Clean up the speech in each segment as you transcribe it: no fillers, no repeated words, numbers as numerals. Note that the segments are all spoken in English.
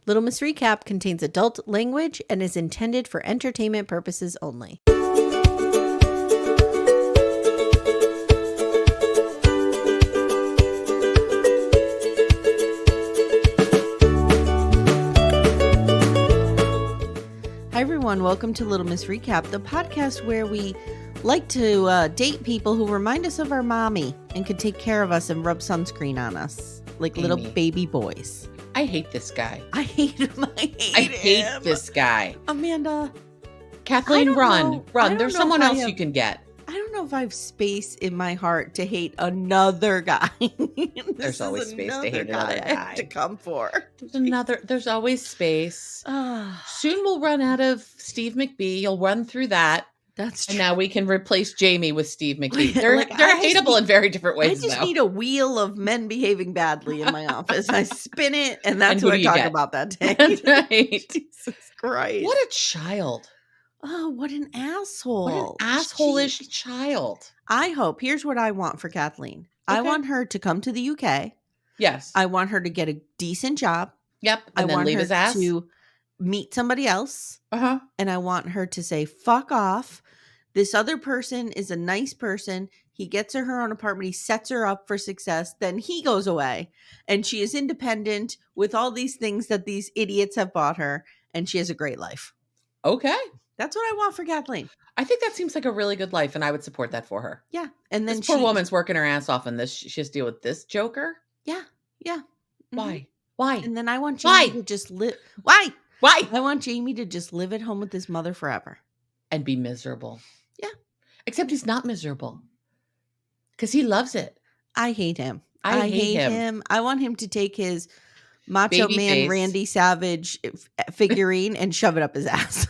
Little Miss Recap contains adult language and is intended for entertainment purposes only. Hi everyone, welcome to Little Miss Recap, the podcast where we like to date people who remind us of our mommy and can take care of us and rub sunscreen on us like Amy. little baby boys. I hate this guy. I hate him. I hate him. This guy. Amanda. Kathleen, run. There's someone else you can get. I don't know if I have space in my heart to hate another guy. There's always space to hate another guy. I have to come for. There's always space. Soon we'll run out of Steve McBee. You'll run through that. That's true. And now we can replace Jamie with Steve McBee. They're hateable in very different ways. I just need a wheel of men behaving badly in my office. I spin it, and that's what I talk about that day. That's right. Jesus Christ. What a child. Oh, what an asshole. What an asshole-ish child. I hope. Here's what I want for Kathleen. Okay. I want her to come to the UK. Yes. I want her to get a decent job. Yep. I And then want leave her his ass. to meet somebody else. Uh-huh. And I want her to say, fuck off. This other person is a nice person. He gets her own apartment. He sets her up for success. Then he goes away. And she is independent with all these things that these idiots have bought her. And she has a great life. Okay. That's what I want for Kathleen. I think that seems like a really good life, and I would support that for her. Yeah. And then this poor woman's working her ass off, and she has to deal with this joker? Yeah. Yeah. Why? Why? And then I want Jamie to just live. Why? I want Jamie to just live at home with his mother forever. And be miserable. Yeah. Except he's not miserable. Because he loves it. I hate him. I hate him. I want him to take his Macho Baby Man face. Randy Savage figurine and shove it up his ass.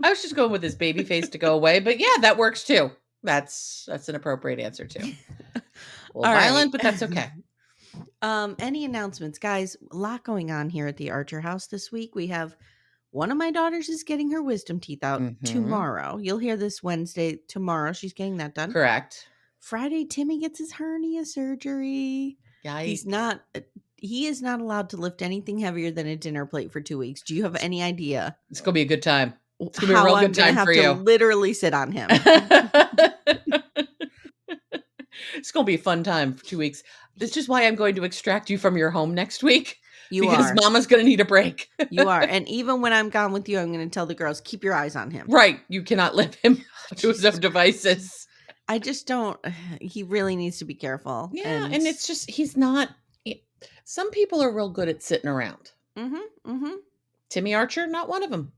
I was just going with his baby face to go away, but yeah, that works too. That's an appropriate answer too. Well, violent, but that's okay. Any announcements, guys? A lot going on here at the Archer house this week. We have one of my daughters is getting her wisdom teeth out tomorrow. You'll hear this Wednesday. Tomorrow, she's getting that done. Correct. Friday, Timmy gets his hernia surgery. Yikes. He is not allowed to lift anything heavier than a dinner plate for 2 weeks. Do you have any idea? It's gonna be a good time. It's gonna be a real good time for you. I'm gonna have to literally sit on him. It's gonna be a fun time for 2 weeks. This is why I'm going to extract you from your home next week. Because Mama's gonna need a break. You are. And even when I'm gone with you, I'm gonna tell the girls, keep your eyes on him. Right. You cannot let him to his own devices. I just don't. He really needs to be careful. Yeah. And it's just, he's not. Some people are real good at sitting around. Timmy Archer, not one of them.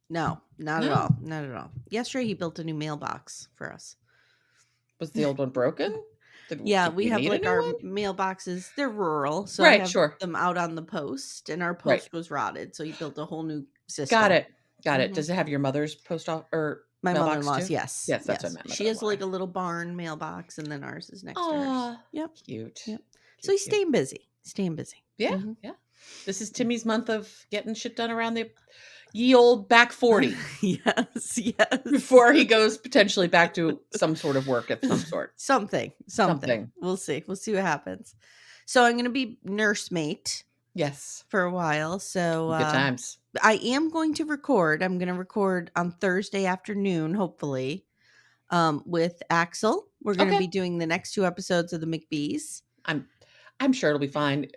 No, not at all. Not at all. Yesterday, he built a new mailbox for us. Was the old one broken? We have like our mailboxes. They're rural, so right, I have them out on the post, and our post was rotted, so he built a whole new system. Got it. Does it have your mother's post off or my mailbox mother-in-law's? too? Yes, that's what I meant. She has like a little barn mailbox, and then ours is next to hers. Yep, cute. Yep. So he's staying busy. Yeah, yeah. This is Timmy's month of getting shit done around the ye old back 40. yes. Before he goes potentially back to some sort of work of some sort. Something. We'll see. We'll see what happens. So I'm going to be nursemaid. Yes. For a while. So good times. I am going to record. I'm going to record on Thursday afternoon, hopefully, with Axel. We're going to be doing the next 2 episodes of the McBees. I'm sure it'll be fine.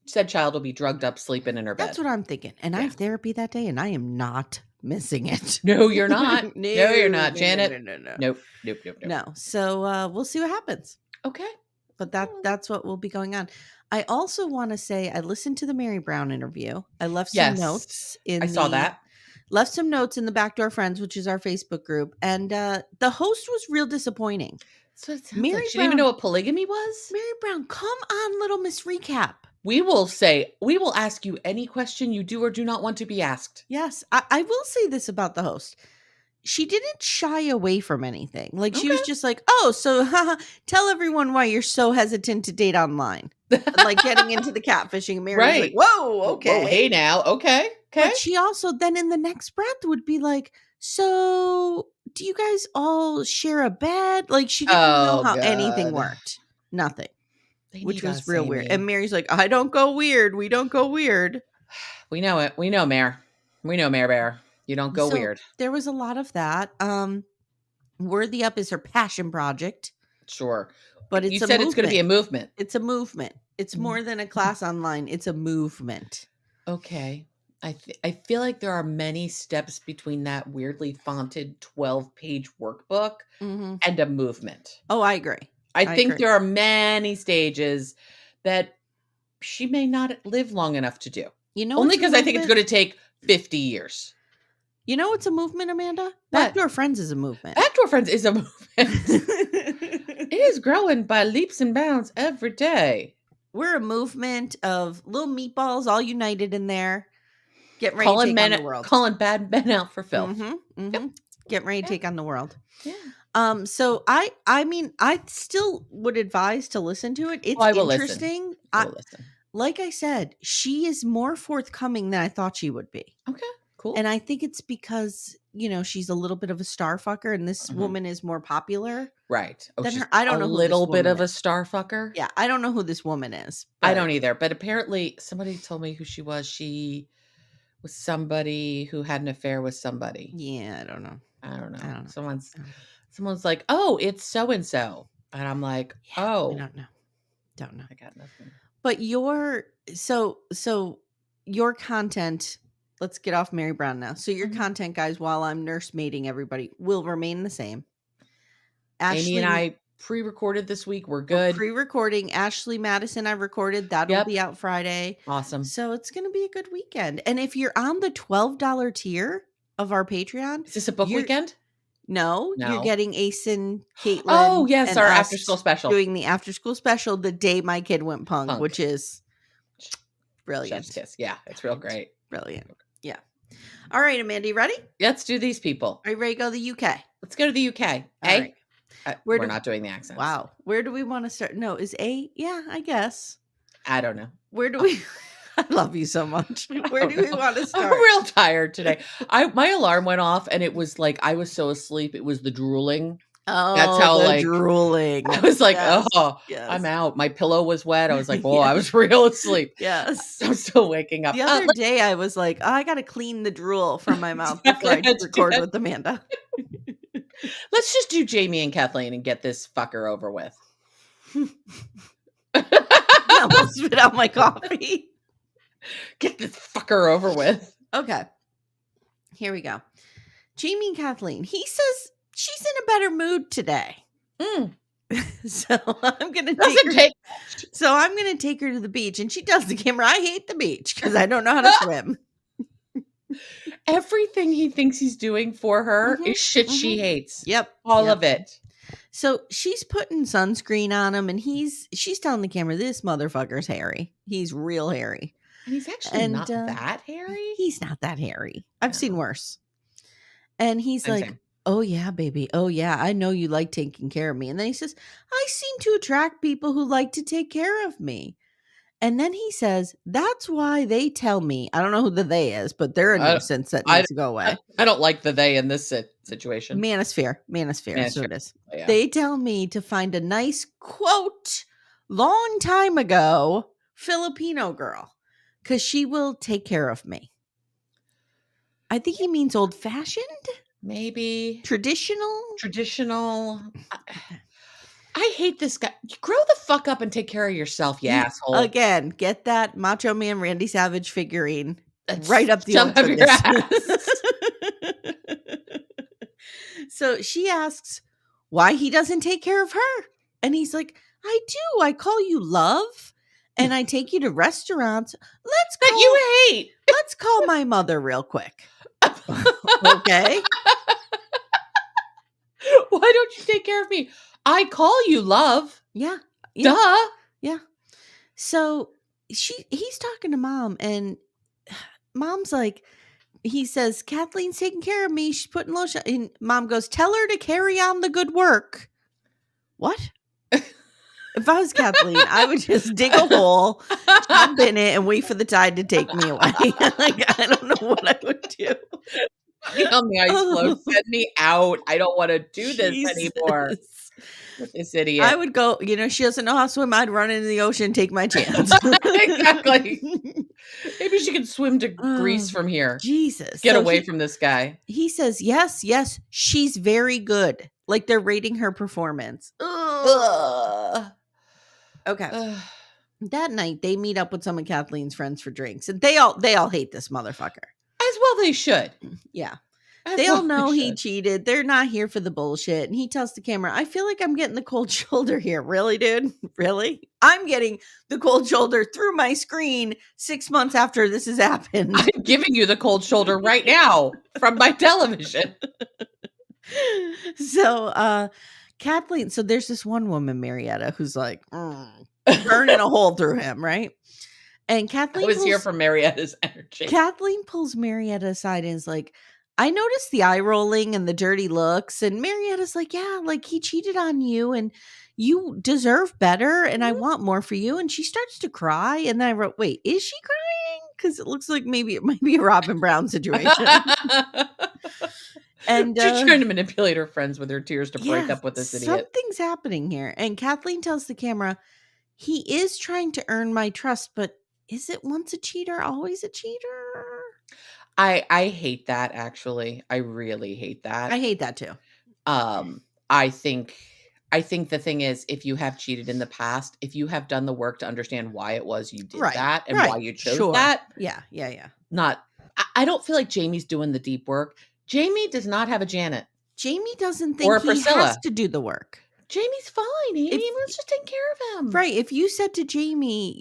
Said child will be drugged up, sleeping in her bed. That's what I'm thinking. And I have therapy that day, and I am not missing it. No, you're not. No, you're not, Janet. No. Nope. No. So we'll see what happens. Okay. But that's what will be going on. I also want to say I listened to the Mary Brown interview. I left some notes. Saw that. Left some notes in the Backdoor Friends, which is our Facebook group. And the host was real disappointing. So it sounds like she didn't even know what polygamy was? Mary Brown, come on, Little Miss Recap. We will ask you any question you do or do not want to be asked. Yes. I will say this about the host. She didn't shy away from anything. Like she was just like, oh, so tell everyone why you're so hesitant to date online. Like getting into the catfishing. Mary was like, whoa, okay. Well, hey now, okay. But she also then in the next breath would be like, so do you guys all share a bed? Like she didn't know how anything worked. Nothing. which was us, real weird. Amy. And Mary's like, I don't go weird. We don't go weird. We know it. We know Mare. We know Mare Bear. You don't go weird. There was a lot of that. Worthy Up is her passion project. Sure. But it's you said it's going to be a movement. It's a movement. It's more than a class online. It's a movement. Okay. I feel like there are many steps between that weirdly fonted 12-page workbook and a movement. Oh, I agree. I think there are many stages that she may not live long enough to do. You know, only because I think it's going to take 50 years. You know what's a movement, Amanda? Backdoor Friends is a movement. Backdoor Friends is a movement. It is growing by leaps and bounds every day. We're a movement of little meatballs all united in there. Getting ready to take on the world. Calling bad men out for filth. Yep. Getting ready to take on the world. Yeah. So I mean, I still would advise to listen to it. It's interesting. I will listen. Like I said, she is more forthcoming than I thought she would be. Okay, cool. And I think it's because, you know, she's a little bit of a star fucker and this woman is more popular. Right. Than her. I don't know who this little bit of is. a star fucker. Yeah, I don't know who this woman is. I don't either. But apparently somebody told me who she was. She was somebody who had an affair with somebody. Yeah, I don't know. I don't know. Someone's like, oh, it's so-and-so. And I'm like, oh. I don't know. I got nothing. But your content, let's get off Mary Brown now. So your content, guys, while I'm nursemaiding everybody, will remain the same. Amy and I pre-recorded this week. We're good. Pre-recording. Ashley Madison, I recorded. That'll be out Friday. Awesome. So it's going to be a good weekend. And if you're on the $12 tier of our Patreon. Is this a book weekend? No, you're getting Ace and Caitlin. Oh, yes, our after-school special. Doing the after-school special the day my kid went punk. Which is brilliant. Chef's kiss. Yeah, it's real great. Brilliant. Yeah. All right, Amanda, you ready? Let's do these people. Are you ready to go to the UK? Let's go to the UK. All right. We're not doing the accents. Wow. Where do we want to start? No, is A? Yeah, I guess. I don't know. Where do we... I love you so much. Where do we want to start? I'm real tired today. My alarm went off and it was like I was so asleep. It was the drooling. Oh, that's how drooling. I was like, I'm out. My pillow was wet. I was like, I was real asleep. Yes. I'm still waking up. The other day I was like, I got to clean the drool from my mouth before I record with Amanda. Let's just do Jamie and Kathleen and get this fucker over with. I almost spit out my coffee. Get this fucker over with. Okay. Here we go. Jamie and Kathleen. He says she's in a better mood today. So I'm gonna take her to the beach, and she tells the camera, "I hate the beach because I don't know how to swim." Everything he thinks he's doing for her is shit she hates. Yep, all of it. So she's putting sunscreen on him, and she's telling the camera, "This motherfucker's hairy. He's real hairy." And he's actually not that hairy. He's not that hairy. I've seen worse. And he's like, "Oh yeah, baby. Oh yeah, I know you like taking care of me." And then he says, "I seem to attract people who like to take care of me." And then he says, "That's why they tell me." I don't know who the they is, but they're a nuisance that needs to go away. I don't like the they in this situation. Manosphere. That's what it is. Yeah. They tell me to find a nice, quote, long time ago Filipino girl because she will take care of me. I think he means old fashioned. Maybe. Traditional. I hate this guy. Grow the fuck up and take care of yourself, you asshole. Again, get that Macho Man Randy Savage figurine right up the old your ass. So she asks why he doesn't take care of her. And he's like, "I do. I call you love. And I take you to restaurants. Let's call my mother real quick." Okay. Why don't you take care of me? I call you love. Yeah. Duh. Yeah. So he's talking to mom, and mom's like, he says, "Kathleen's taking care of me. She's putting lotion." And mom goes, "Tell her to carry on the good work." What? If I was Kathleen, I would just dig a hole, jump in it, and wait for the tide to take me away. Like, I don't know what I would do. On the ice floe. Send me out. I don't want to do this anymore. with this idiot. I would go, she doesn't know how to swim. I'd run into the ocean, take my chance. Exactly. Maybe she could swim to Greece from here. Jesus. Get away from this guy. He says, yes, she's very good. Like they're rating her performance. Ugh. Okay. Ugh. That night, they meet up with some of Kathleen's friends for drinks, and they all hate this motherfucker. As well they should. Yeah. They all know he cheated. They're not here for the bullshit. And he tells the camera, I feel like I'm getting the cold shoulder here. Really, dude? Really? I'm getting the cold shoulder through my screen 6 months after this has happened. I'm giving you the cold shoulder right now from my television. So, Kathleen, so there's this one woman, Marietta, who's like burning a hole through him, right? And Kathleen I was here for Marietta's energy. Kathleen pulls Marietta aside and is like, I noticed the eye rolling and the dirty looks. And Marietta's like, yeah, like he cheated on you and you deserve better. And I want more for you. And she starts to cry. And then I wrote, wait, is she crying? Because it looks like maybe it might be a Robin Brown situation. And she's trying to manipulate her friends with her tears to break up with this idiot. Something's happening here. And Kathleen tells the camera, he is trying to earn my trust, but is it once a cheater, always a cheater? I hate that, actually. I really hate that. I hate that too. I think the thing is, if you have cheated in the past, if you have done the work to understand why it was you did that and why you chose that. Yeah. I don't feel like Jamie's doing the deep work. Jamie does not have a Janet. Jamie doesn't think he has to do the work. Jamie's fine. He was just taking care of him. Right. If you said to Jamie,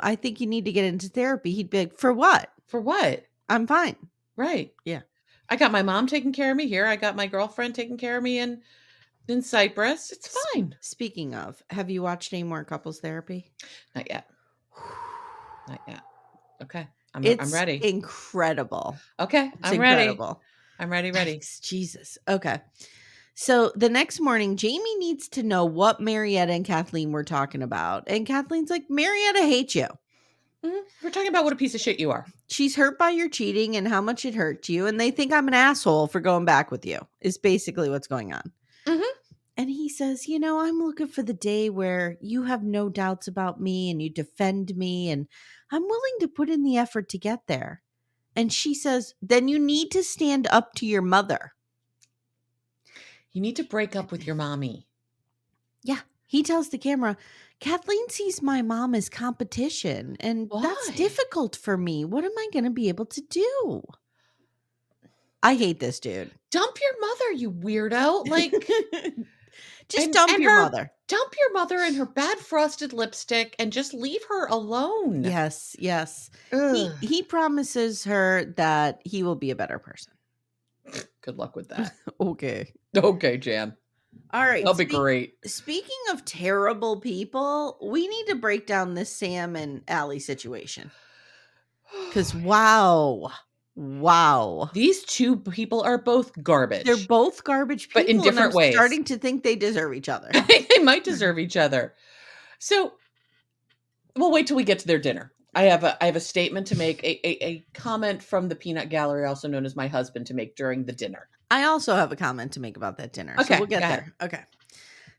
I think you need to get into therapy, he'd be like, for what? For what? I'm fine. Right. Yeah. I got my mom taking care of me here. I got my girlfriend taking care of me in Cyprus. It's fine. Speaking of, have you watched any more couples therapy? Not yet. Not yet. Okay. I'm ready. Incredible. Okay. I'm ready. I'm ready. Thanks, Jesus. Okay. So the next morning, Jamie needs to know what Marietta and Kathleen were talking about. And Kathleen's like, Marietta hates you. Mm-hmm. We're talking about what a piece of shit you are. She's hurt by your cheating and how much it hurt you. And they think I'm an asshole for going back with you, is basically what's going on. Mm-hmm. And he says, I'm looking for the day where you have no doubts about me and you defend me. And I'm willing to put in the effort to get there. And she says, then you need to stand up to your mother. You need to break up with your mommy. Yeah. He tells the camera, Kathleen sees my mom as competition, and that's difficult for me. What am I going to be able to do? I hate this dude. Dump your mother, you weirdo. Like, just dump your mother. Dump your mother in her bad frosted lipstick and just leave her alone. Yes. He promises her that he will be a better person. Good luck with that. Okay, Jan. All right. That'll be great. Speaking of terrible people, we need to break down this Sam and Allie situation. Because wow. These two people are both garbage. They're both garbage people. But in different ways. Starting to think they deserve each other. They might deserve each other. So we'll wait till we get to their dinner. I have a statement to make, a comment from the peanut gallery, also known as my husband, to make during the dinner. I also have a comment to make about that dinner. Okay, so we'll get there. Okay.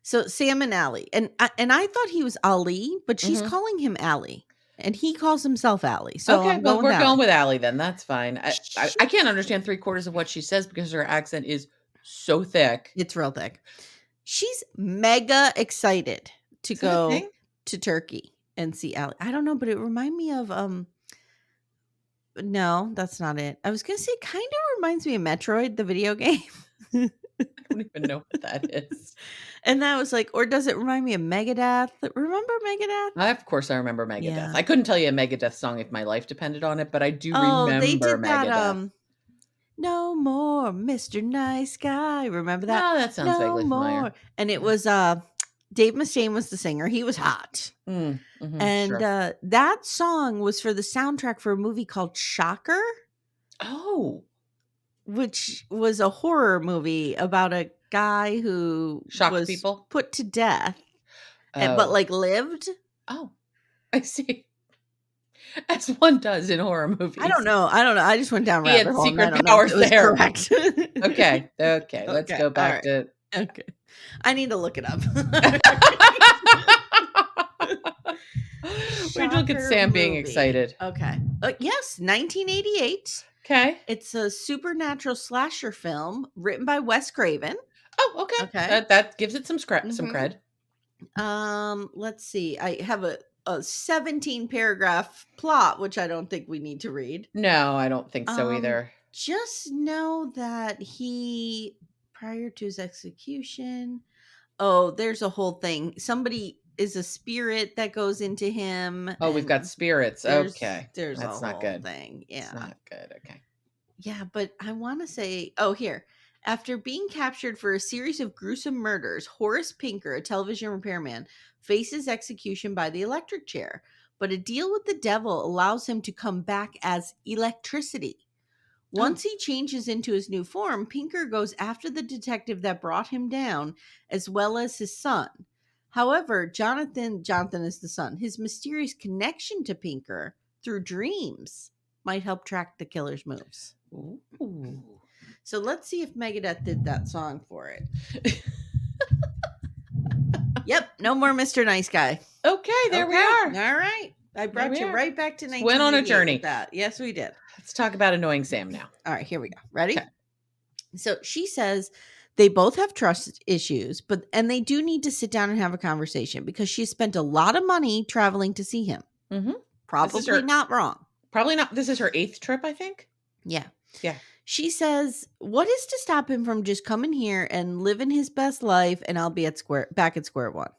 So Sam and Allie. And I thought he was Ali, but she's calling him Allie. And he calls himself Allie. So okay, we're going with Allie then. That's fine. I can't understand 3/4 of what she says because her accent is so thick. It's real thick. She's mega excited to go to Turkey and see Allie. I don't know, but it reminded me of no, that's not it. I was gonna say it kind of reminds me of Metroid, the video game. I don't even know what that is. And that was like, or does it remind me of Megadeth? Remember Megadeth? Of course I remember Megadeth. Yeah. I couldn't tell you a Megadeth song if my life depended on it, but I do remember they did Megadeth. That, no more Mr. Nice Guy. Remember that? Oh, that sounds vaguely familiar. And it was Dave Mustaine was the singer. He was hot. And that song was for the soundtrack for a movie called Shocker. Oh. Which was a horror movie about a guy who was people? Put to death, but like lived. Oh, I see. As one does in horror movies. I don't know. I just went down rabbit hole. Secret powers there. Correct. Okay. Let's go back to. Okay. I need to look it up. We're looking at Shocker Sam being movie. excited. Okay. Yes, 1988. Okay. It's a supernatural slasher film written by Wes Craven. Oh, okay. Okay. That gives it some some Mhm. cred. Let's see. I have a 17 paragraph plot, which I don't think we need to read. No, I don't think so either. Just know that he, prior to his execution, there's a whole thing. Somebody is a spirit that goes into him. Oh, we've got And spirits. Okay. there's a That's not whole good. thing. It's Yeah. not good. Okay. Yeah, but I want to say, here. After being captured for a series of gruesome murders, Horace Pinker, a television repairman, faces execution by the electric chair. But a deal with the devil allows him to come back as electricity. Once he changes into his new form, Pinker goes after the detective that brought him down, as well as his son. However, Jonathan is the son. His mysterious connection to Pinker through dreams might help track the killer's moves. Ooh. So let's see if Megadeth did that song for it. Yep, no more Mr. Nice Guy. Okay, there we are. All right. I brought you right back to 1988 went on a journey. with that. Yes, we did. Let's talk about annoying Sam now. All right, here we go. Ready? Okay. So she says they both have trust issues, and they do need to sit down and have a conversation because she spent a lot of money traveling to see him. Mm-hmm. Probably not wrong. Probably not. This is her 8th trip, I think. Yeah. Yeah. She says, what is to stop him from just coming here and living his best life, and I'll be back at square one?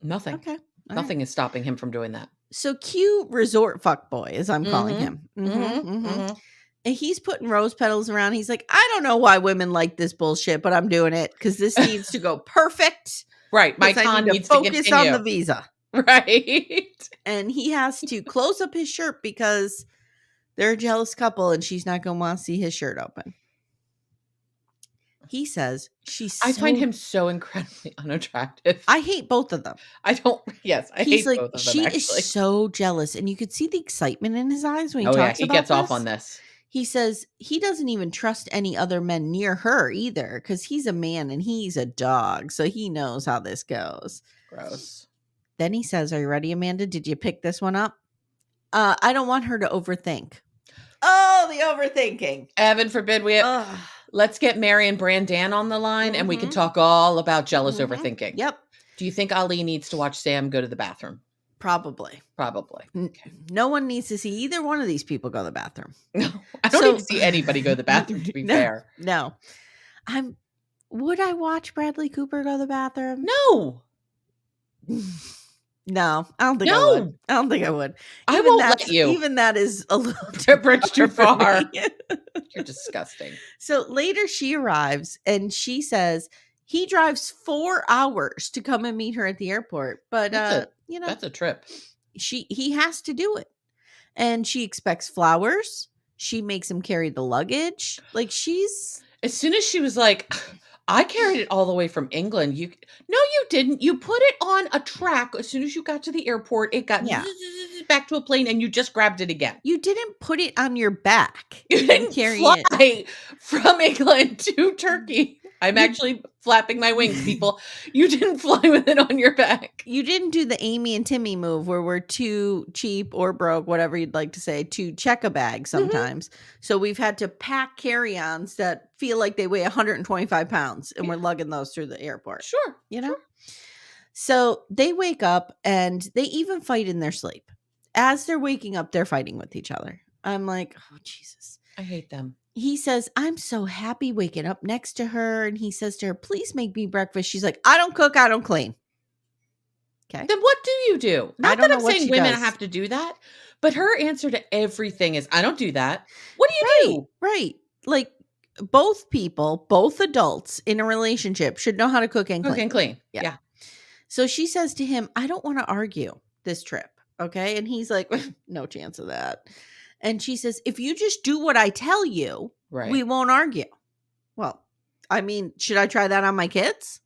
Nothing. Okay. Nothing is stopping him from doing that. So cute resort fuckboy, as I'm calling him. And he's putting rose petals around. He's like, I don't know why women like this bullshit, but I'm doing it because this needs to go perfect. Right. My con needs to focus on the visa. Right. And he has to close up his shirt because they're a jealous couple and she's not going to want to see his shirt open. He says I find him so incredibly unattractive. I hate both of them. I hate both of them. She is so jealous. And you could see the excitement in his eyes when he talks he about gets this. off on this. He says he doesn't even trust any other men near her either because he's a man and he's a dog. So he knows how this goes. Gross. Then he says, are you ready, Amanda? Did you pick this one up? I don't want her to overthink. Oh, the overthinking. Heaven forbid let's get Mary and Brandan on the line and we can talk all about jealous overthinking. Yep. Do you think Ali needs to watch Sam go to the bathroom? Probably. Okay. No one needs to see either one of these people go to the bathroom. No, I don't need to see anybody go to the bathroom, to be fair. No. Would I watch Bradley Cooper go to the bathroom? No. No, I don't think I would. I don't think I would. I won't let you. Even that is a little bridge too far. You're disgusting. So later she arrives and she says he drives 4 hours to come and meet her at the airport. But that's a trip. He has to do it. And she expects flowers. She makes him carry the luggage. Like as soon as she was like, I carried it all the way from England. No, you didn't. You put it on a track. As soon as you got to the airport, it got back to a plane and you just grabbed it again. You didn't put it on your back. You didn't fly from England to Turkey. I'm actually flapping my wings, people. You didn't fly with it on your back. You didn't do the Amy and Timmy move where we're too cheap or broke, whatever you'd like to say, to check a bag sometimes. So we've had to pack carry-ons that feel like they weigh 125 pounds and we're lugging those through the airport. Sure. Sure. So they wake up and they even fight in their sleep. As they're waking up, they're fighting with each other. I'm like, oh, Jesus. I hate them. He says, I'm so happy waking up next to her. And he says to her, please make me breakfast. She's like, I don't cook, I don't clean. Okay. Then what do you do? Not that I'm saying women have to do that, but her answer to everything is, I don't do that. What do you do? Right. Like both people, both adults in a relationship should know how to cook and clean. Yeah. So she says to him, I don't want to argue this trip. Okay. And he's like, no chance of that. And she says, if you just do what I tell you, we won't argue. Well, I mean, should I try that on my kids?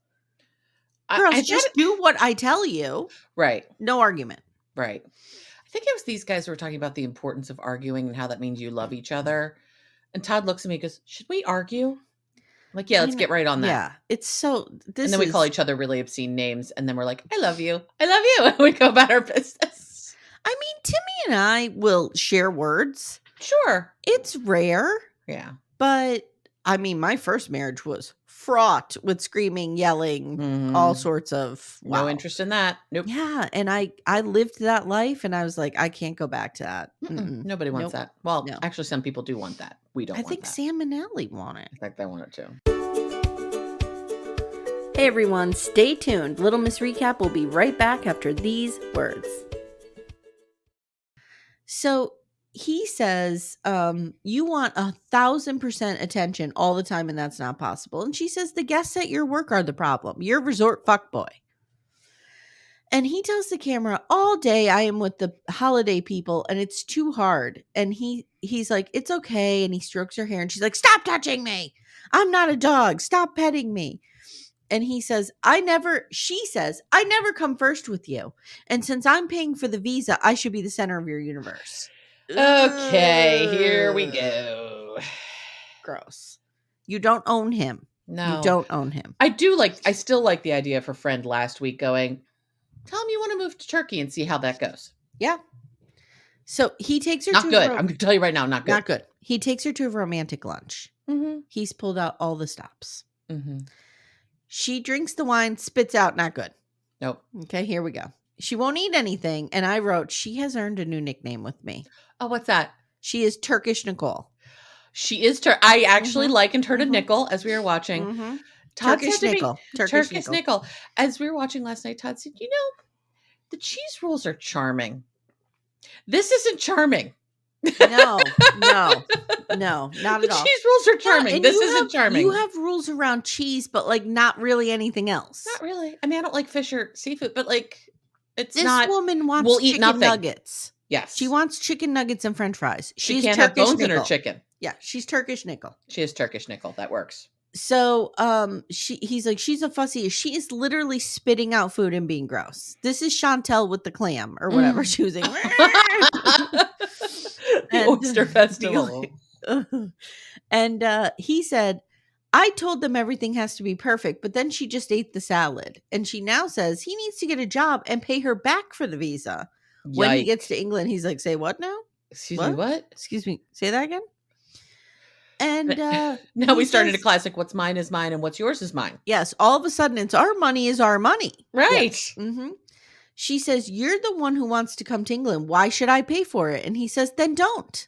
Girls, just do what I tell you. Right. No argument. Right. I think it was these guys who were talking about the importance of arguing and how that means you love each other. And Todd looks at me and goes, should we argue? Like, yeah, let's get right on that. Yeah, it's so. And then we call each other really obscene names, and then we're like, "I love you, I love you," and we go about our business. I mean, Timmy and I will share words. Sure, it's rare. Yeah, but I mean, my first marriage was fraught with screaming, yelling, all sorts of no interest in that. Nope. Yeah, and I lived that life, and I was like, I can't go back to that. Nobody wants that. Well, No. Actually, some people do want that. We don't. I think that. Sam and Allie want it. In fact, I want it too. Hey everyone, stay tuned. Little Miss Recap will be right back after these words. So he says, you want 1,000% attention all the time, and that's not possible. And she says, the guests at your work are the problem. You're a resort fuckboy. And he tells the camera, all day I am with the holiday people, and it's too hard. And he's like, it's okay. And he strokes her hair, and she's like, stop touching me. I'm not a dog. Stop petting me. And she says, I never come first with you. And since I'm paying for the visa, I should be the center of your universe. Okay, here we go. Gross. You don't own him. No. You don't own him. I still like the idea of her friend last week going, tell him you want to move to Turkey and see how that goes. Yeah. So he takes her not to good. I'm going to tell you right now, not good. Not good. He takes her to a romantic lunch. Mm-hmm. He's pulled out all the stops. Mm-hmm. She drinks the wine, spits out, not good. Nope. Okay, here we go. She won't eat anything. And I wrote, she has earned a new nickname with me. Oh, what's that? She is Turkish Nicole. She is. I actually likened her to Nickel as we were watching. Mm-hmm. Todd Turkish Nickel. Turkish Nickel. As we were watching last night, Todd said, the cheese rolls are charming. This isn't charming. No, not at all. The cheese rolls are charming. Yeah, this isn't charming. You have rules around cheese, but like not really anything else. Not really. I mean, I don't like fish or seafood, but like it's this not. This woman wants we'll chicken eat nothing. nuggets. Yes. She wants chicken nuggets and french fries. She can't have bones in her chicken. Yeah, she's Turkish Nickel. She is Turkish Nickel. That works. So he's like, she's a fussy. She is literally spitting out food and being gross. This is Chantel with the clam or whatever she was eating. Oyster Festival. And he said, I told them everything has to be perfect, but then she just ate the salad. And she now says he needs to get a job and pay her back for the visa. Yikes. When he gets to England, he's like, say what now? Excuse me, what? Excuse me, say that again? And now we started a classic, what's mine is mine and what's yours is mine. Yes, all of a sudden it's our money is our money. Right. Yes. Mm-hmm. She says, you're the one who wants to come to England. Why should I pay for it? And he says, then don't.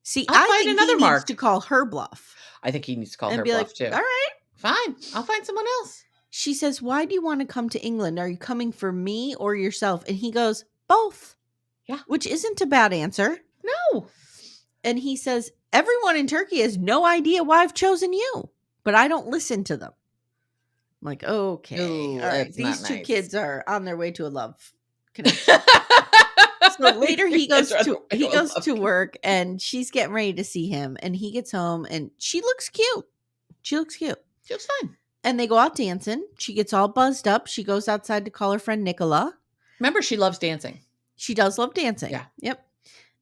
See, I think he needs to call her bluff. I think he needs to call her bluff too. All right. Fine. I'll find someone else. She says, why do you want to come to England? Are you coming for me or yourself? And he goes, both. Yeah. Which isn't a bad answer. No. And he says, everyone in Turkey has no idea why I've chosen you, but I don't listen to them. I'm like, okay. Ooh, all right. These two kids are on their way to a love connection. So later he goes to work and she's getting ready to see him and he gets home and she looks cute. She looks fine. And they go out dancing. She gets all buzzed up. She goes outside to call her friend Nicola. Remember, she loves dancing. She does love dancing. Yeah. Yep.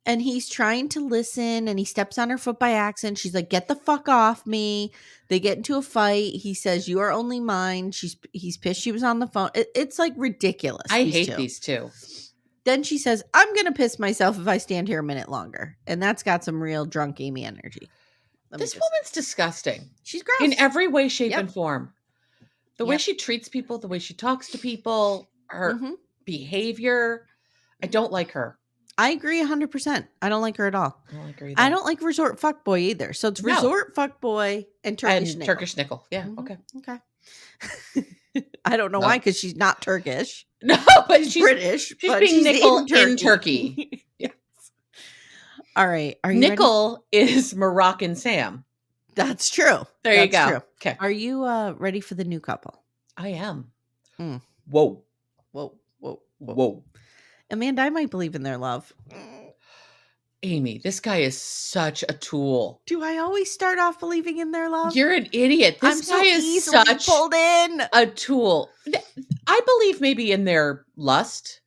And he's trying to listen and he steps on her foot by accident. She's like, get the fuck off me. They get into a fight. He says, you are only mine. He's pissed she was on the phone. It's like ridiculous. I hate these two. Then she says, I'm going to piss myself if I stand here a minute longer. And that's got some real drunk Amy energy. This woman's disgusting. She's gross. In every way, shape, and form. The way she treats people, the way she talks to people, her behavior. I don't like her. I agree 100%. I don't like her at all. I don't like her either. I don't like resort fuckboy either. So it's resort fuckboy and Turkish Nickel. Turkish Nickel. Yeah. Okay. I don't know why, because she's not Turkish. No, but she's British. She's being Nickel in Turkey. Yes. All right. Are you Nickel is Moroccan Sam. That's true. There you go. True. Okay. Are you ready for the new couple? I am. Whoa. Whoa. Amanda, I might believe in their love. Amy, this guy is such a tool. Do I always start off believing in their love? You're an idiot. This guy is such pulled in a tool. I believe maybe in their lust.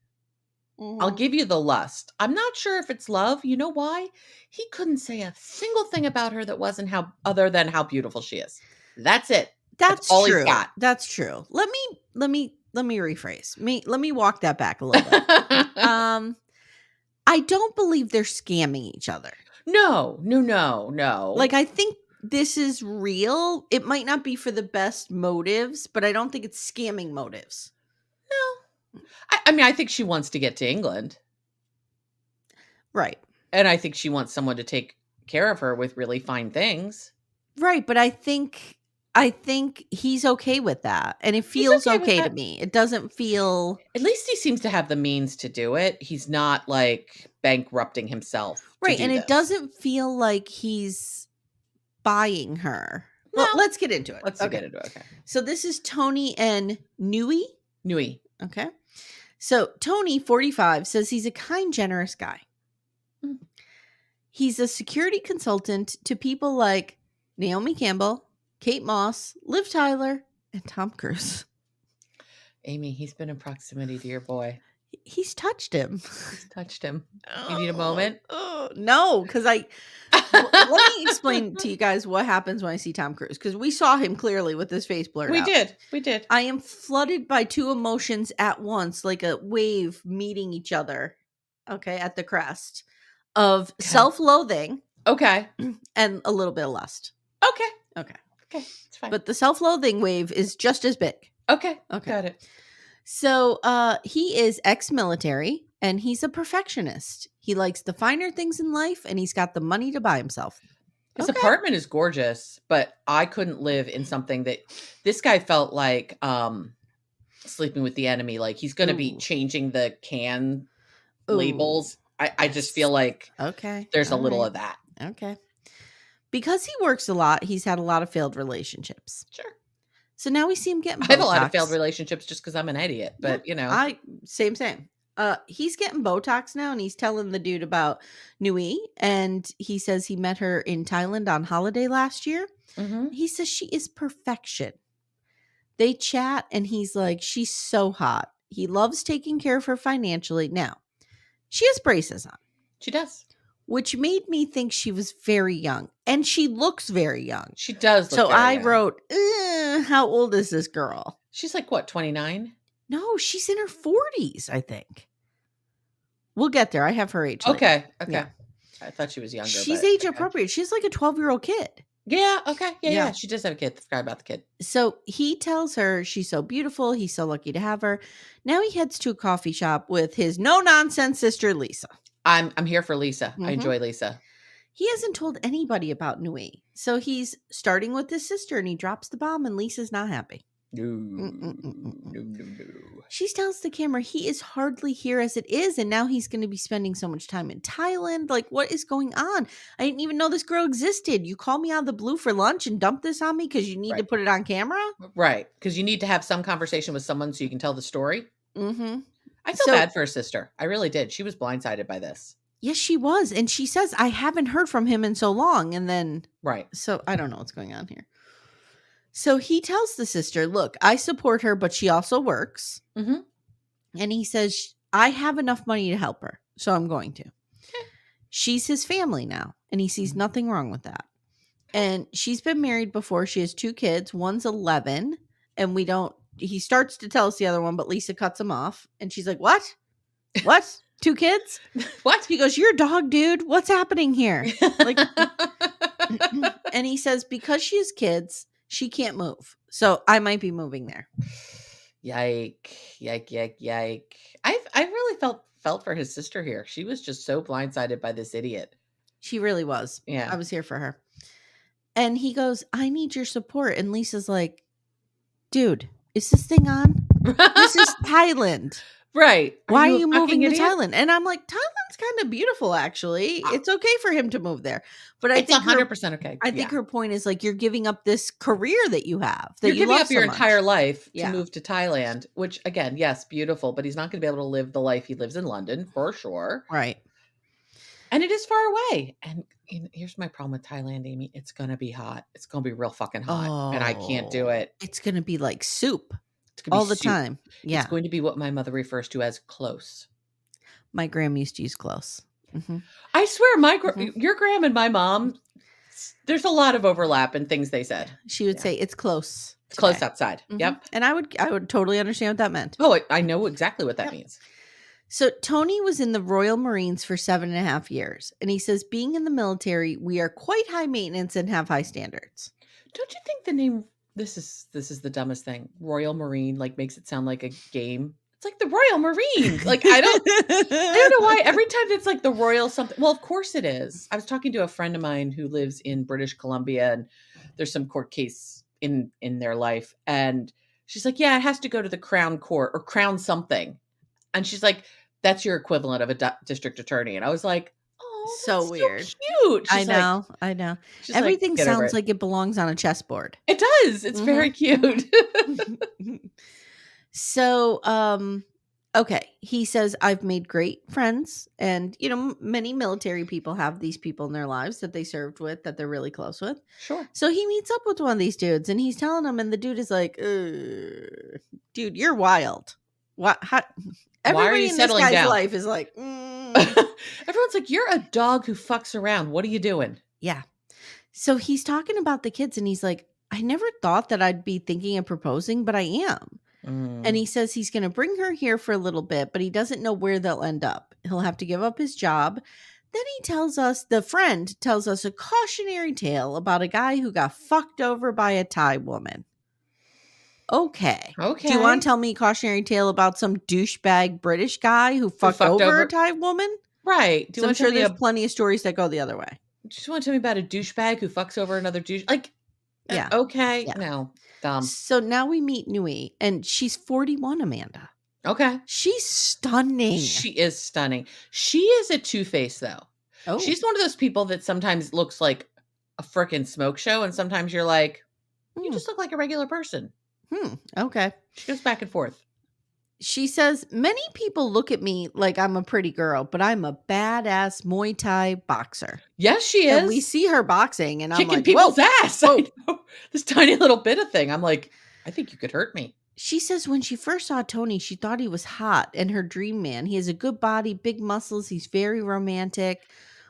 I'll give you the lust. I'm not sure if it's love. You know why? He couldn't say a single thing about her that wasn't other than how beautiful she is. That's it. That's all he's true. got. That's true. Let me rephrase. Let me walk that back a little bit. I don't believe they're scamming each other. No. No. Like, I think this is real. It might not be for the best motives, but I don't think it's scamming motives. No. I mean, I think she wants to get to England. Right. And I think she wants someone to take care of her with really fine things. Right, but I think he's okay with that, and it feels okay to me. It doesn't feel At least he seems to have the means to do it. He's not, like, bankrupting himself to right, do and this. it doesn't feel like he's buying her. No. Well, let's get into it. Let's get into it. Okay. So this is Tony and Nui. Okay. So Tony, 45, says he's a kind, generous guy. Mm. He's a security consultant to people like Naomi Campbell, Kate Moss, Liv Tyler, and Tom Cruise. Amy, he's been in proximity to your boy. He's touched him. He's touched him. You need a moment? No, because let me explain to you guys what happens when I see Tom Cruise, because we saw him clearly with his face blurred out. We did. I am flooded by two emotions at once, like a wave meeting each other, okay, at the crest of self-loathing. Okay. And a little bit of lust. Okay. It's fine. But the self-loathing wave is just as big. Okay. Got it. So he is ex-military and he's a perfectionist. He likes the finer things in life and he's got the money to buy himself. His apartment is gorgeous, but I couldn't live in something that this guy felt like sleeping with the enemy. Like he's going to be changing the can labels. I just feel like there's a little of that. Okay. Because he works a lot, he's had a lot of failed relationships. Sure. So now we see him getting Botox. I have a lot of failed relationships just because I'm an idiot, but you know. Same. He's getting Botox now and he's telling the dude about Nui, and he says he met her in Thailand on holiday last year. Mm-hmm. He says she is perfection. They chat and he's like, she's so hot. He loves taking care of her financially. Now, she has braces on. She does. Which made me think she was very young. And she looks very young. She does look so very I young. wrote, how old is this girl? She's like, what, 29? No, she's in her 40s, I think. We'll get there. I have her age. Okay. Yeah. I thought she was younger. She's age appropriate. She's like a 12-year-old kid. Yeah. Okay. Yeah. She does have a kid. I forgot about the kid. So he tells her she's so beautiful. He's so lucky to have her. Now he heads to a coffee shop with his no-nonsense sister, Lisa. I'm here for Lisa. Mm-hmm. I enjoy Lisa. He hasn't told anybody about Nui. So he's starting with his sister and he drops the bomb and Lisa's not happy. No. She tells the camera he is hardly here as it is, and now he's going to be spending so much time in Thailand. Like, what is going on? I didn't even know this girl existed. You call me out of the blue for lunch and dump this on me because you need to put it on camera? Right. Because you need to have some conversation with someone so you can tell the story. Mm-hmm. I feel bad for her sister. I really did. She was blindsided by this. Yes, she was. And she says, I haven't heard from him in so long. And then, right. So I don't know what's going on here. So he tells the sister, look, I support her, but she also works. Mm-hmm. And he says, I have enough money to help her. So I'm going to. Okay. She's his family now. And he sees nothing wrong with that. And she's been married before. She has 2 kids. One's 11. And he starts to tell us the other one, but Lisa cuts him off. And she's like, what? What? 2 kids? What? He goes, you're a dog, dude. What's happening here? Like, and he says, because she has kids, she can't move. So I might be moving there. Yike. I really felt for his sister here. She was just so blindsided by this idiot. She really was. Yeah. I was here for her. And he goes, I need your support. And Lisa's like, dude, is this thing on? This is Thailand. Right. Why are you moving to Thailand? And I'm like, Thailand's kind of beautiful, actually. It's okay for him to move there. But it's 100% okay. I think her point is like, you're giving up this career that you have. You're giving up your entire life to move to Thailand, which again, yes, beautiful, but he's not going to be able to live the life he lives in London for sure. Right. And it is far away. And here's my problem with Thailand, Amy. It's going to be hot. It's going to be real fucking hot. And I can't do it. It's going to be like soup. All the time. Yeah. It's going to be what my mother refers to as close. My gram used to use close. Mm-hmm. I swear your gram and my mom, There's a lot of overlap in things they said. She would say it's close. It's today. close outside. Mhm. Yep. And I would totally understand what that meant. Oh, I know exactly what that Yep. means. So Tony was in the Royal Marines for 7.5 years. And he says, being in the military, we are quite high maintenance and have high standards. Don't you think the name, this is the dumbest thing, Royal Marine, like makes it sound like a game? It's like the Royal Marines. Like I don't know why every time it's like the Royal something. Well, of course it is. I was talking to a friend of mine who lives in British Columbia, and there's some court case in their life, and she's like, yeah, it has to go to the Crown Court or Crown something. And she's like, that's your equivalent of a district attorney. And I was like, oh, So that's weird. so cute. I know. Everything "Get over sounds it." like it belongs on a chessboard. It does. It's very cute. So, okay. He says, I've made great friends. And, many military people have these people in their lives that they served with that they're really close with. Sure. So he meets up with one of these dudes and he's telling him, and the dude is like, dude, you're wild. What? Everybody in this guy's life is like, Everyone's like, you're a dog who fucks around. What are you doing? Yeah. So he's talking about the kids and he's like, I never thought that I'd be thinking of proposing, but I am. And he says he's going to bring her here for a little bit, but he doesn't know where they'll end up. He'll have to give up his job. Then he tells us, the friend tells us a cautionary tale about a guy who got fucked over by a Thai woman. Okay. Do you want to tell me a cautionary tale about some douchebag British guy who fucked over a Thai woman? Right. I'm sure there's plenty of stories that go the other way. Just want to tell me about a douchebag who fucks over another douche? Like, yeah. Okay. Yeah. No. Dumb. So now we meet Nui, and she's 41, Amanda. Okay. She's stunning. She is stunning. She is a two-face, though. Oh. She's one of those people that sometimes looks like a frickin' smoke show, and sometimes you're like, you just look like a regular person. Okay. She goes back and forth. She says, many people look at me like I'm a pretty girl, but I'm a badass Muay Thai boxer. Yes, she is. And we see her boxing, and kicking I'm like, people's ass. I know. This tiny little bit of thing. I'm like, I think you could hurt me. She says when she first saw Tony, she thought he was hot and her dream man. He has a good body, big muscles. He's very romantic.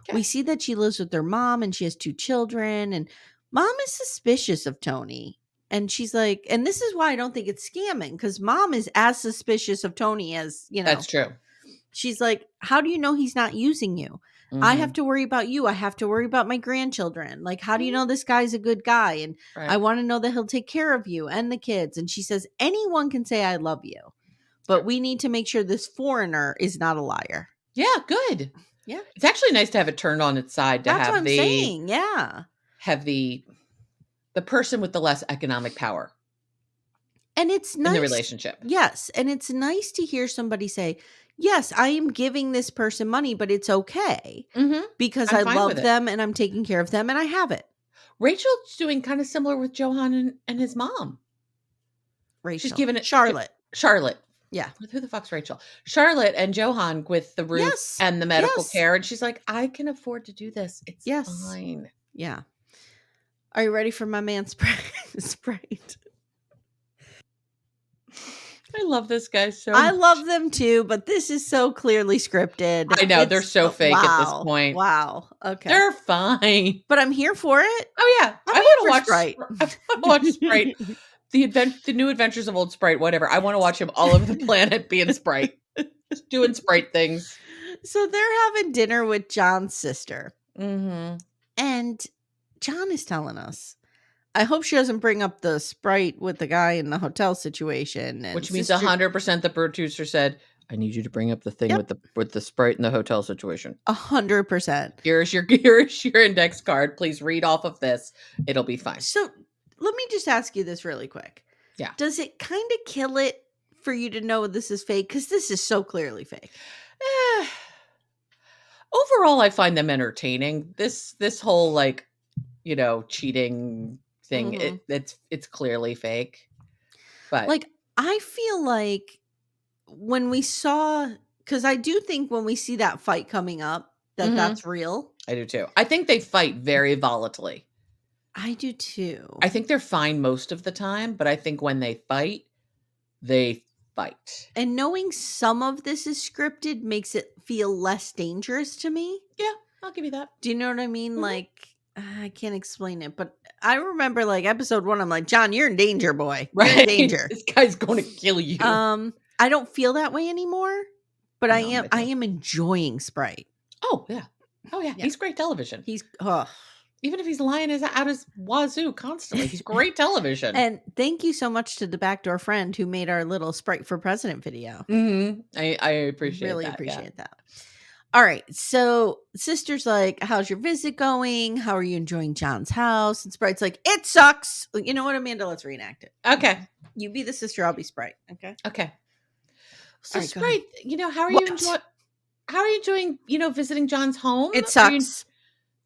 Okay. We see that she lives with her mom and she has 2 children, and mom is suspicious of Tony. And she's like, and this is why I don't think it's scamming, because mom is as suspicious of Tony as, That's true. She's like, how do you know he's not using you? I have to worry about you. I have to worry about my grandchildren. Like, how do you know this guy's a good guy? And I want to know that he'll take care of you and the kids. And she says, anyone can say I love you, but we need to make sure this foreigner is not a liar. Yeah, good. Yeah. It's actually nice to have it turned on its side to have saying. Yeah. Have the person with the less economic power. And it's nice. In the relationship. Yes. And it's nice to hear somebody say, yes, I am giving this person money, but it's okay because I love them and I'm taking care of them and I have it. Rachel's doing kind of similar with Johan and his mom. Rachel. She's giving it Charlotte. Yeah. Who the fuck's Rachel? Charlotte and Johan with the roof and the medical care. And she's like, I can afford to do this. It's fine. Yeah. Are you ready for my man Sprite? I love this guy so much. I love them too, but this is so clearly scripted. I know. They're so fake at this point. Wow. Okay. They're fine. But I'm here for it. Oh, yeah. I want to watch Sprite. I want to watch Sprite. The new adventures of old Sprite, whatever. I want to watch him all over the planet being Sprite. Just doing Sprite things. So they're having dinner with John's sister. Mm-hmm. And John is telling us, I hope she doesn't bring up the Sprite with the guy in the hotel situation. And which means 100% the producer said, I need you to bring up the thing with the Sprite in the hotel situation. 100%. Here's your index card. Please read off of this. It'll be fine. So let me just ask you this really quick. Yeah. Does it kind of kill it for you to know this is fake? Because this is so clearly fake. Overall, I find them entertaining. This whole cheating thing, it's clearly fake. But I feel like when we saw, because I do think when we see that fight coming up, that's real. I do too. I think they fight very volatilely. I do too. I think they're fine most of the time, but I think when they fight, they fight. And knowing some of this is scripted makes it feel less dangerous to me. Yeah, I'll give you that. Do you know what I mean? I can't explain it, but I remember like episode 1, I'm like, John, you're in danger, boy. You're in Right? danger. This guy's going to kill you. I don't feel that way anymore, but No, I me too. am enjoying Sprite. Oh, yeah. Oh, yeah. Yeah. He's great television. He's Even if he's lying out his wazoo constantly, he's great television. And thank you so much to the backdoor friend who made our little Sprite for President video. I appreciate really that. appreciate that. All right. So sister's like, how's your visit going? How are you enjoying John's house? And Sprite's like, it sucks. You know what, Amanda? Let's reenact it. Okay. You be the sister, I'll be Sprite. Okay. Okay. So Right, Sprite, how are you enjoying, visiting John's home? It sucks.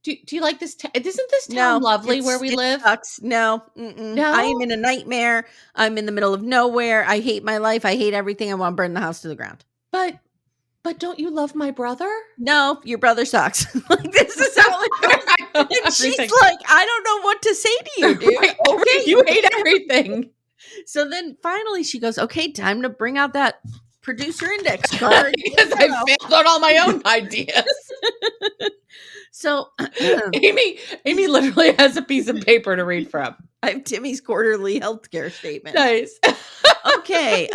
Do you like this? Isn't this town lovely where we live? It sucks. No. I am in a nightmare. I'm in the middle of nowhere. I hate my life. I hate everything. I want to burn the house to the ground. But don't you love my brother? No, your brother sucks. Like, this is how it goes. And she's like, I don't know what to say to you, dude. Right. Okay. You hate everything. So then finally she goes, okay, time to bring out that producer index card. Because I failed on all my own ideas. So Amy literally has a piece of paper to read from. I have Timmy's quarterly healthcare statement. Nice. Okay.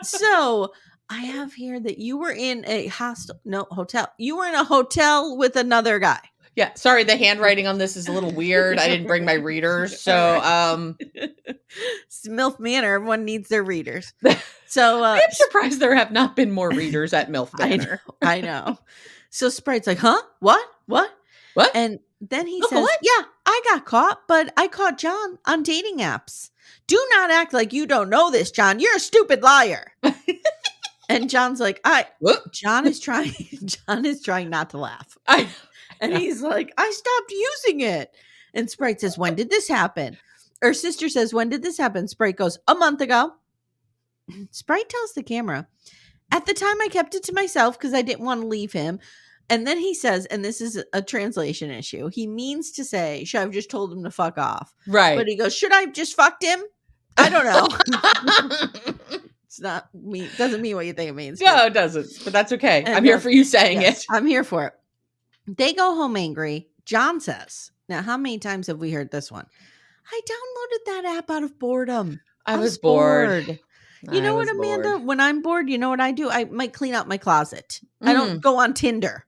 So I have here that you were in a hotel. You were in a hotel with another guy. Yeah. Sorry, the handwriting on this is a little weird. I didn't bring my readers. So it's MILF Manor. Everyone needs their readers. So I'm surprised there have not been more readers at MILF Manor. I know. So Sprite's like, huh? What? And then he says, what? Yeah, I got caught, but I caught John on dating apps. Do not act like you don't know this, John. You're a stupid liar. And John's like, John is trying not to laugh. And he's like, I stopped using it. And Sprite says, when did this happen? Or sister says, when did this happen? Sprite goes, a month ago. Sprite tells the camera, at the time I kept it to myself because I didn't want to leave him. And then he says, and this is a translation issue, he means to say, should I have just told him to fuck off? Right. But he goes, should I have just fucked him? I don't know. It's not me. Doesn't mean what you think it means. No, it doesn't. But that's okay. I'm here for you saying it. I'm here for it. They go home angry. John says, now, how many times have we heard this one? I downloaded that app out of boredom. I was bored. You know what, Amanda? Bored. When I'm bored, you know what I do? I might clean out my closet. I don't go on Tinder.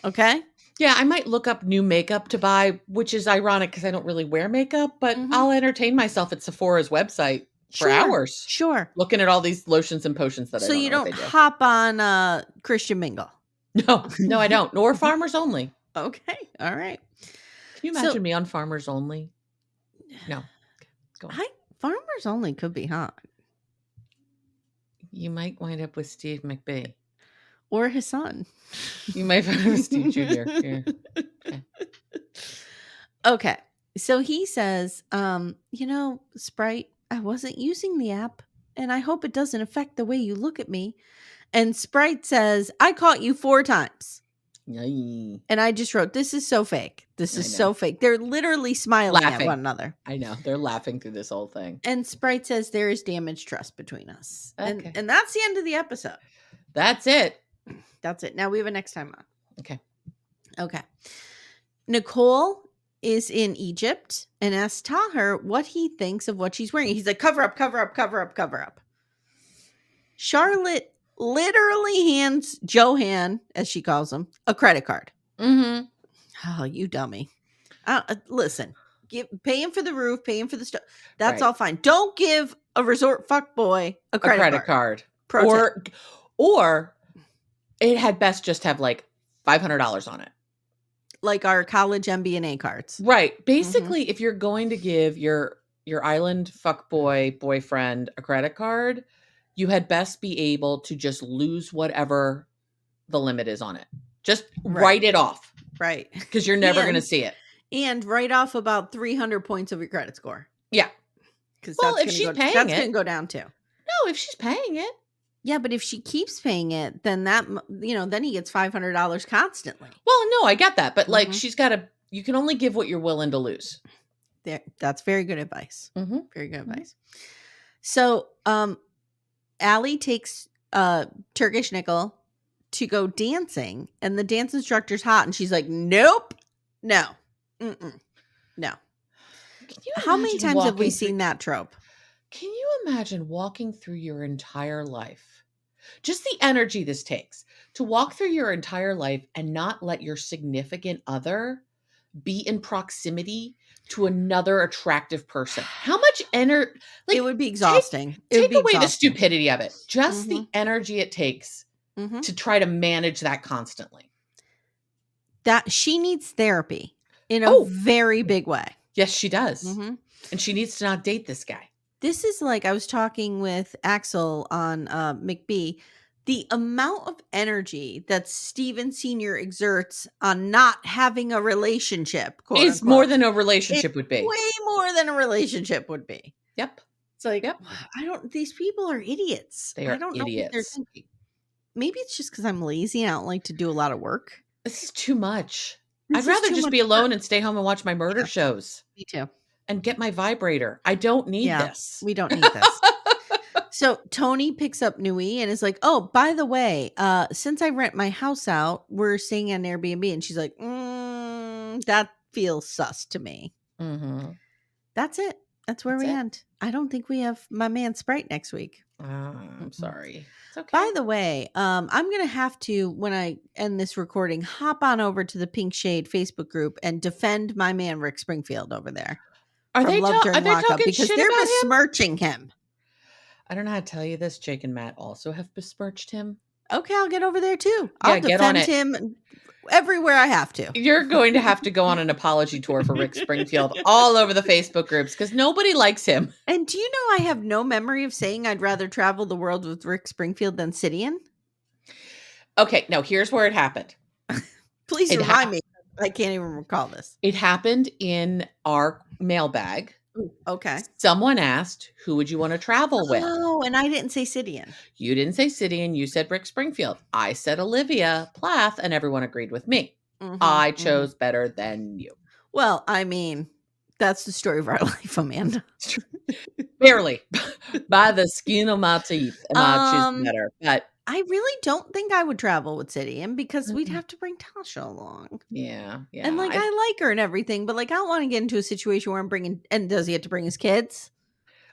Okay? Yeah, I might look up new makeup to buy, which is ironic because I don't really wear makeup, but I'll entertain myself at Sephora's website for hours. Sure. Looking at all these lotions and potions that I don't know. So you don't hop on Christian Mingle? No, I don't. Nor Farmers Only. Okay. All right. Can you imagine me on Farmers Only? No. Go on. Farmers Only could be hot. You might wind up with Steve McBee. Or his son. You might find him with Steve Jr. Yeah. Okay. So he says, Sprite, I wasn't using the app, and I hope it doesn't affect the way you look at me. And Sprite says, I caught you 4 times. Yay. And I just wrote, this is so fake. This is so fake. They're literally smiling at one another. I know. They're laughing through this whole thing. And Sprite says there is damaged trust between us. Okay. And that's the end of the episode. That's it. That's it. Now we have a next time on. Okay. Nicole is in Egypt and asks Tahir what he thinks of what she's wearing. He's like, cover up, cover up, cover up, cover up. Charlotte literally hands Johan, as she calls him, a credit card. Mm-hmm. Oh, you dummy. Listen, pay him for the roof, pay him for the stuff. That's all fine. Don't give a resort fuckboy a credit card. Or it had best just have like $500 on it. Like our college MBNA cards. Right. Basically, if you're going to give your island fuckboy boyfriend a credit card, you had best be able to just lose whatever the limit is on it. Just write it off. Right. Because you're never going to see it. And write off about 300 points of your credit score. Yeah. Because if she's paying it, that's going to go down too. No, if she's paying it. Yeah, but if she keeps paying it, then then he gets $500 constantly. Well, no, I get that. But like, you can only give what you're willing to lose. That's very good advice. Very good advice. So, Allie takes Turkish Nickel to go dancing, and the dance instructor's hot, and she's like, nope, no. No. Can you How many imagine times have we walking through seen that trope? Can you imagine walking through your entire life? Just the energy this takes to walk through your entire life and not let your significant other be in proximity to another attractive person. How much energy, It like, would be take exhausting. It would take be away the exhausting. stupidity of it. Just Mhm. the energy it takes Mhm. to try to manage that constantly. That she needs therapy in a Oh, very big way. yes, she does. Mhm. And she needs to not date this guy. This is like I was talking with Axel on McBee. The amount of energy that Steven Sr. exerts on not having a relationship, quote It's more unquote, than a is relationship would be. way more than a relationship would be. Yep. It's like, Yep. these people are idiots. They I are don't know what they're idiots. thinking. Maybe it's just because I'm lazy and I don't like to do a lot of work. This is too much. I'd This is rather too just much be work. alone and stay home and watch my murder Yeah, shows me too. and get my vibrator. I don't need Yeah, this. we don't need this. So Tony picks up Nui and is like, "Oh, by the way, since I rent my house out, we're staying on Airbnb." And she's like, "That feels sus to me." Mhm. That's it. That's where That's we it. end. I don't think we have my man Sprite next week. I'm Mm-mm. sorry. It's By okay. the way, I'm gonna have to, when I end this recording, hop on over to the Pink Shade Facebook group and defend my man Rick Springfield over there from Love Are During they Lockup talking because shit they're about him? besmirching him. I don't know how to tell you this. Jake and Matt also have besmirched him. Okay, I'll get over there too. Yeah, I'll get on defend it. him everywhere I have to. You're going to have to go on an apology tour for Rick Springfield all over the Facebook groups because nobody likes him. And do you know I have no memory of saying I'd rather travel the world with Rick Springfield than Sidian? Okay, now here's where it happened. Please It remind ha- me. I can't even recall this. it happened in our mailbag. Ooh, okay. Someone asked, who would you want to travel with? Oh, and I didn't say Sidian. You didn't say City and you said Rick Springfield. I said Olivia Plath and everyone agreed with me. I chose better than you. Well, I mean, that's the story of our life, Amanda. Barely. By the skin of my teeth am I choose better. But I really don't think I would travel with Sidian because we'd Mm-mm. have to bring Tasha along. Yeah. And like, I like her and everything, but like, I don't want to get into a situation where I'm bringing, and does he have to bring his kids?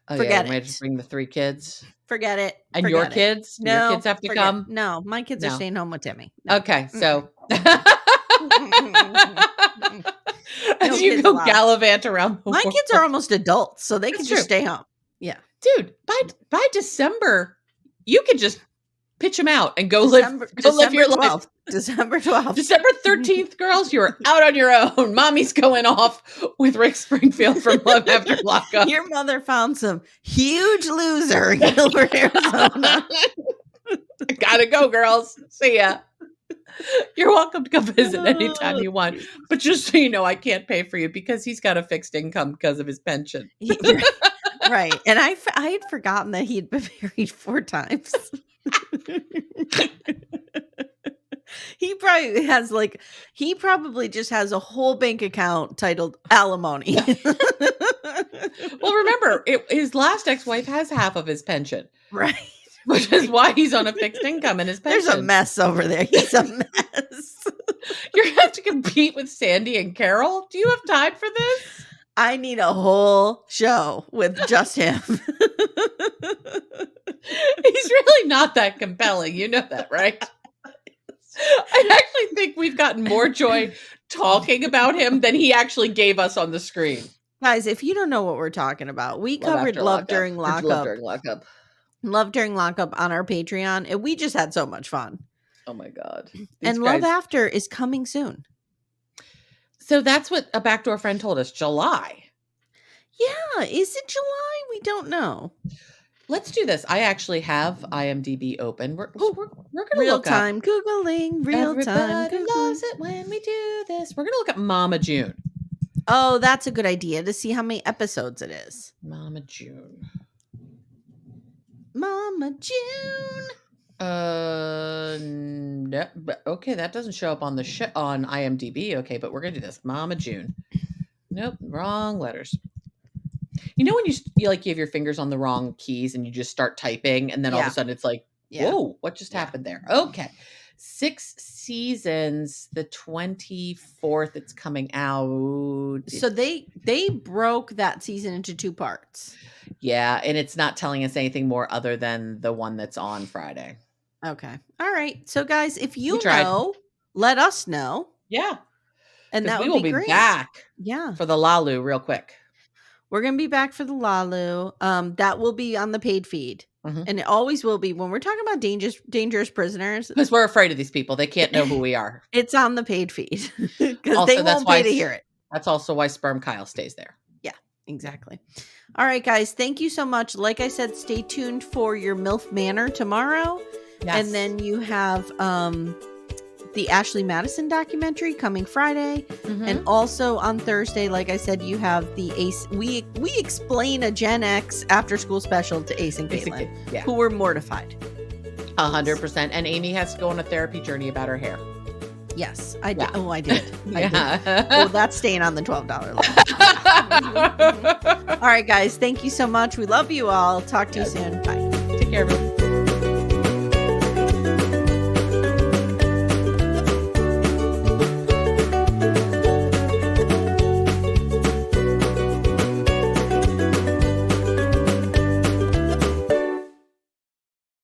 Oh, yeah, Forget you might just it. bring the 3 kids. Forget it. And your Forget it. kids? Do your No, kids have to forget. come? No, my kids are No. staying home with Timmy. No. Okay, so No as you kids go allowed. gallivant around the My world. kids are almost adults, so they That's can just true. stay home. Yeah. Dude, by December, you could just pitch them out and go live December your 12th. life. December 12th. December 13th, girls, you're out on your own. Mommy's going off with Rick Springfield from Love After Lockup. Your mother found some huge loser in Gilbert, Arizona. I gotta go, girls. See ya. You're welcome to come visit anytime you want. But just so you know, I can't pay for you because he's got a fixed income because of his pension. Right. And I had forgotten that he'd been married 4 times. He probably just has a whole bank account titled alimony. Well, remember, his last ex-wife has half of his pension. Right. Which is why he's on a fixed income in his pension. There's a mess over there. He's a mess. You're going to have to compete with Sandy and Carol? Do you have time for this? I need a whole show with just him. He's really not that compelling. You know that, right? I actually think we've gotten more joy talking about him than he actually gave us on the screen. Guys, if you don't know what we're talking about, we covered Love During Lockup. Love During Lockup on our Patreon, and we just had so much fun. Oh my God. And Love After is coming soon. So that's what a backdoor friend told us. July. Yeah. Is it July? We don't know. Let's do this. I actually have IMDb open. We're going to real look time up. Googling. Real time Everybody loves it when we do this. We're going to look at Mama June. Oh, that's a good idea to see how many episodes it is. Mama June. Mama June. No, but okay, that doesn't show up on the on IMDb. Okay, but we're gonna do this. Mama June. Nope, wrong letters. You know when you have your fingers on the wrong keys and you just start typing, and then all of a sudden it's like, whoa, what just happened there? Okay, 6 seasons. The 24th, it's coming out. So they broke that season into 2 parts. Yeah, and it's not telling us anything more other than the one that's on Friday. Okay. All right. So guys, if We you tried. know, let us know. Yeah. And that We would will be be great. back Yeah. for the Lalu real quick. We're going to be back for the Lalu. That will be on the paid feed. Mhm. And it always will be when we're talking about dangerous prisoners. Because we're afraid of these people. They can't know who we are. It's on the paid feed because Also, they that's won't why pay to hear it. That's also why Sperm Kyle stays there. Yeah, exactly. All right, guys. Thank you so much. Like I said, stay tuned for your MILF Manor tomorrow. Yes. And then you have the Ashley Madison documentary coming Friday. And also on Thursday, like I said, you have the Ace. We explain a Gen X after school special to Ace and Caitlin, who were mortified. 100%. And Amy has to go on a therapy journey about her hair. Yes, I did. Oh, I did. Yeah. Well, that's staying on the $12 line. All right, guys. Thank you so much. We love you all. Talk to you soon. Bye. Take care, everyone.